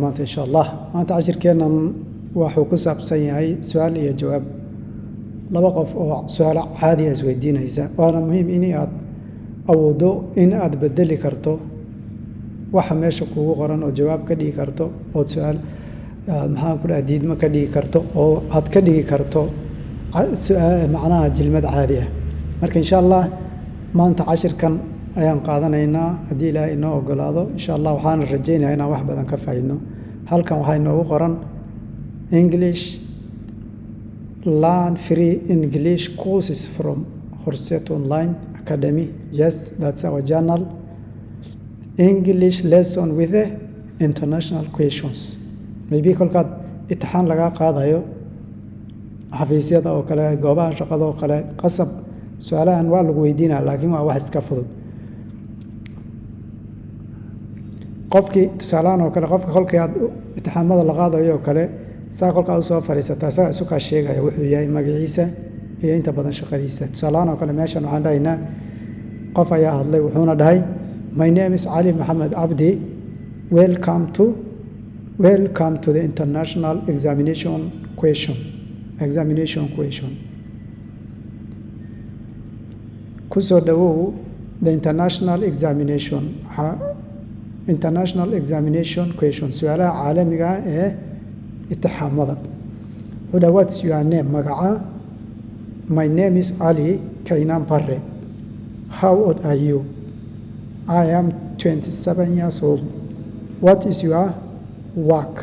maanta insha allah maanta cashirkeena wuxuu ku saabsan yahay su'aal iyo jawaab laba qof oo su'aal caadi ah isweydiinaysa waana muhiim in aad awoodo in aad bedeli karto waxa meesha kugu qoran oo jawaab ka dhigi karto oo su'aal maxaan ku dhahay diidmo ka dhigi karto oo aad ka dhigi karto su'aal macnaha jilmad caadi ah marka insha allah maanta cashirkan ayaan qaadanaynaa haddii ilaahay inoo ogolaado insha allah waxaan rajaynayaa inaan wax badan ka faa'iidno halkan waxaa inoogu qoran English Learn Free English Courses from Horset Online Academy. Yes, that's our journal. English lesson with the international questions. Maybe kolkaad imtixaan laga qaadayo xafiisyada oo kale goobaha shaqada oo kale qasab su'aalahan waa lagu weydiinaa laakiin waa wax iska fudud qofkii tusaalaan oo kale qofka kolkii aad imtixaamada la qaadayo oo kale saa kolka u soo fariisata isaga isu ka sheegaya wuxuu yahay magaciisa iyo inta badan shaqadiisa tusaalaan oo kale meeshan waxaan dhahaynaa qof ayaa hadlay wuxuuna dhahay my name is Ali Mohammed Abdi welcome to the international examination question kusoo dhawow the international examination question su'aalaha caalamiga ah ee imtixaamada what's your name magaca my name is Ali Kainan Barre how old are you I am 27 years old what is your work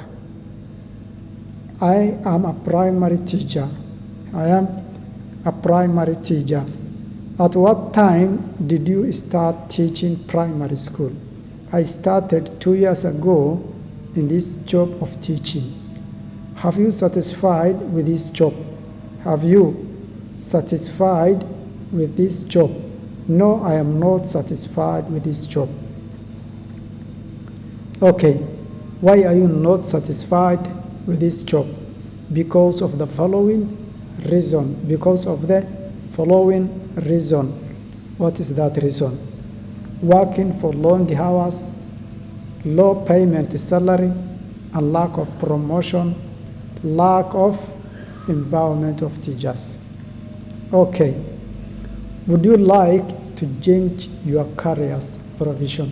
I am a primary teacher at what time did you start teaching primary school I started 2 years ago in this job of teaching have you satisfied with this job no I am not satisfied with this job okay why are you not satisfied with this job because of the following reason what is that reason working for long hours low payment salary and lack of promotion lack of empowerment of teachers okay would you like to change your career provision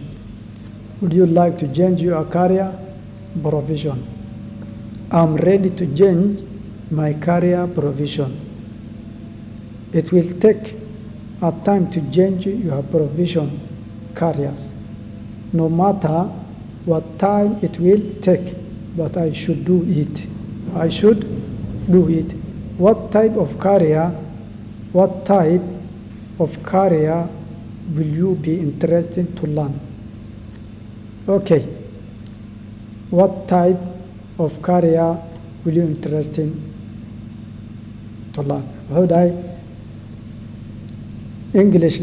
I'm ready to change my career provision it will take a time to change your provision careers no matter what time it will take but I should do it what type of career will you be interested to learn okay what type of career will you interested to learn wuxuu dhahay English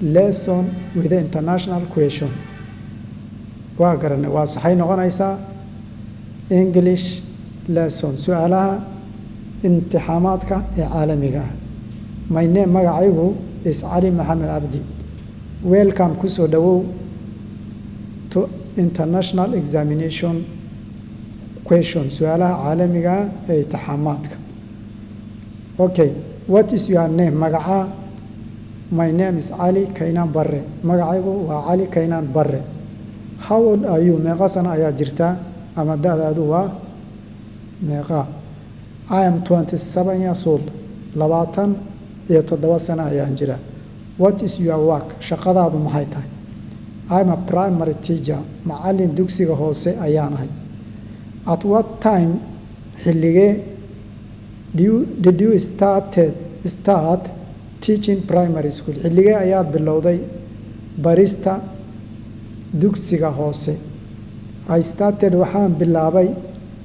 lesson with the international question waa garanay waa saxay noqonaysaa English lesson su'aalaha imtixaamaadka ee caalamiga ah my name magacaygu is Ali Mohammed Abdi welcome kusoo dhawow to international examination question su'aalaha caalamiga ah ee imtixaamaadka okay what is your name magaca my name is Ali Kainan Barre magacaygu waa Ali Kainan Barre how old are you meeqa sano ayaa jirtaa ama da'daadu waa meeqa I am 27 years old 27 sano ayaan jiraa what is your work shaqadaadu maxay tahay I am a primary teacher macallin dugsiga hoose ayaan ahay at what time xilligee did you start teaching primary school xilligee ayaad bilowday barista dugsiga hoose I started waxaan bilaabay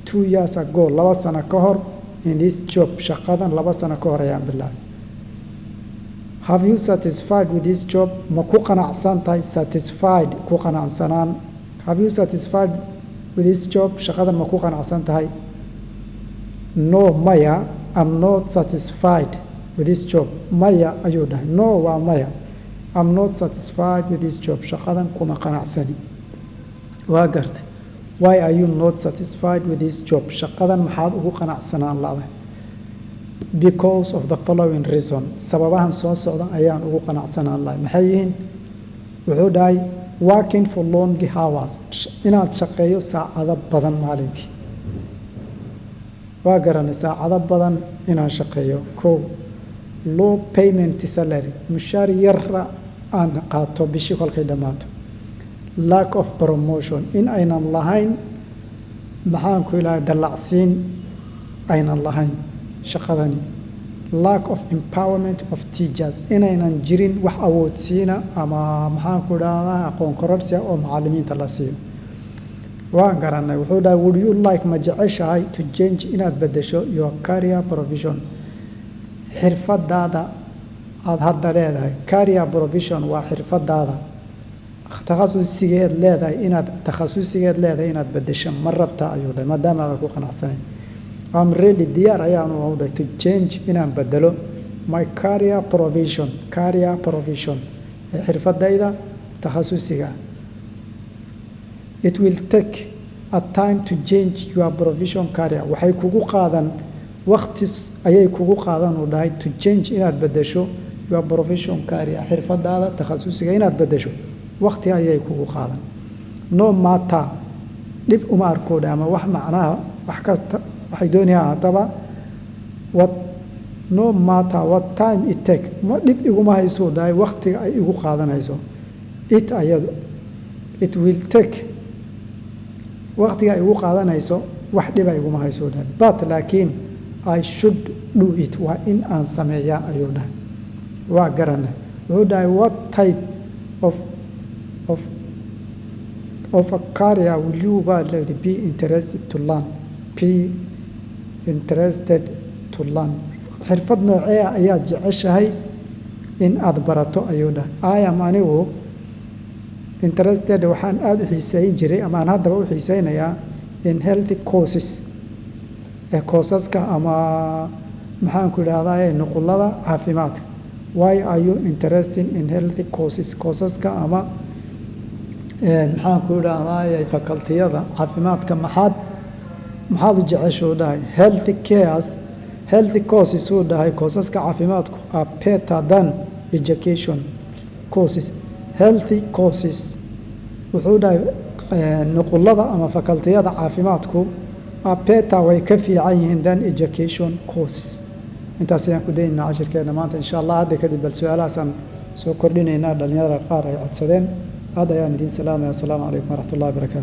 2 years ago 2 sano ka hor in this job shaqadan 2 sano ka hor ayaan bilaabay have you satisfied with this job ma ku qanacsan tahay satisfied ku qanacsanaan have you satisfied with this job shaqadan ma ku qanacsan tahay no maya I'm not satisfied with this job maya ayuu dhahay no waa maya I'm not satisfied with this job shaqadan kuma qanacsani waa gartay why are you not satisfied with this job shaqadan maxaad ugu qanacsanaan lahayd because of the following reason sababahan soo socda ayaan ugu qanacsanaan lahayd maxay yihiin wuxuu dhahay working for long hours inaad shaqeeyo saacado badan maalinkii waa garanay saacado badan inaan shaqeeyo kow low payment salary mushaar yarra aan qaato bishii kolkay dhammaato lack of promotion in aynan lahayn maxaan ku ilaahay dallacsiin aynan lahayn shaqadani lack of empowerment of teachers inaynan jirin wax awoodsiina ama maxaan ku idhaahdaa aqoon kororsi oo macallimiinta la siiyo waan garanay wuxuu dhahay would you like ma jeceshahay to change inaad beddesho your career provision xirfadaada aad hadda leedahay career provision waa xirfadaada takhasusigeed leedahay inaad beddesho ma rabtaa ayuu dhahay maadaama aad ku qanacsanayn I'm ready diyaar ayaan u dhahay to change inaan beddelo my career provision xirfadayda takhasusiga it will take a time to change your provision career waxay kugu qaadan waqtis ayay kugu qaadan u dhahay to change inaad beddesho your provision career xirfadaada takhasusiga inaad beddesho waqti ayay kugu qaadan no matter dib uma arkooda ama wax macnaha wax kasta waxay doonayaan hadaba no matter what time it take ma dib iguma hayso dhahay waqtiga ay igu qaadanayso it will take waqtiga ay igu qaadanayso wax dhib ay iguma hayso dhahay but laakiin I should do it waa in aan sameeyaa ayuu dhahay waa garanay wuxuu dhahay what type of a career will you be interested to learn xirfad noocee ayaad jeceshahay in aad barato ayuu dhahay I am anigu interested waxaan aad u xiiseyn jiray ama aan haddaba u xiiseynayaa in healthy courses koosaska ama maxaan ku idhahdaa nuqulada caafimaadka why are you interested in healthy courses koosaska ama maxaan ku idhahdaa facultiyada caafimaadka maxaad u jecesho dhahay healthy courses uu dhahay koosaska caafimaadku are better than education courses healthy courses wuxuu dhahay nuqulada ama facultiyada caafimaadku are better way ka fiican yihiin than education courses intaas ayaan ku daynaa cashirkeena maanta insha Allah hadda kadib bal su'aalahaasaan soo kordhinaynaa dhalinyarada qaar ay codsadeen aad ayaan idin salaamaya assalaamu calaykum waraxmatullaahi wabarakaatu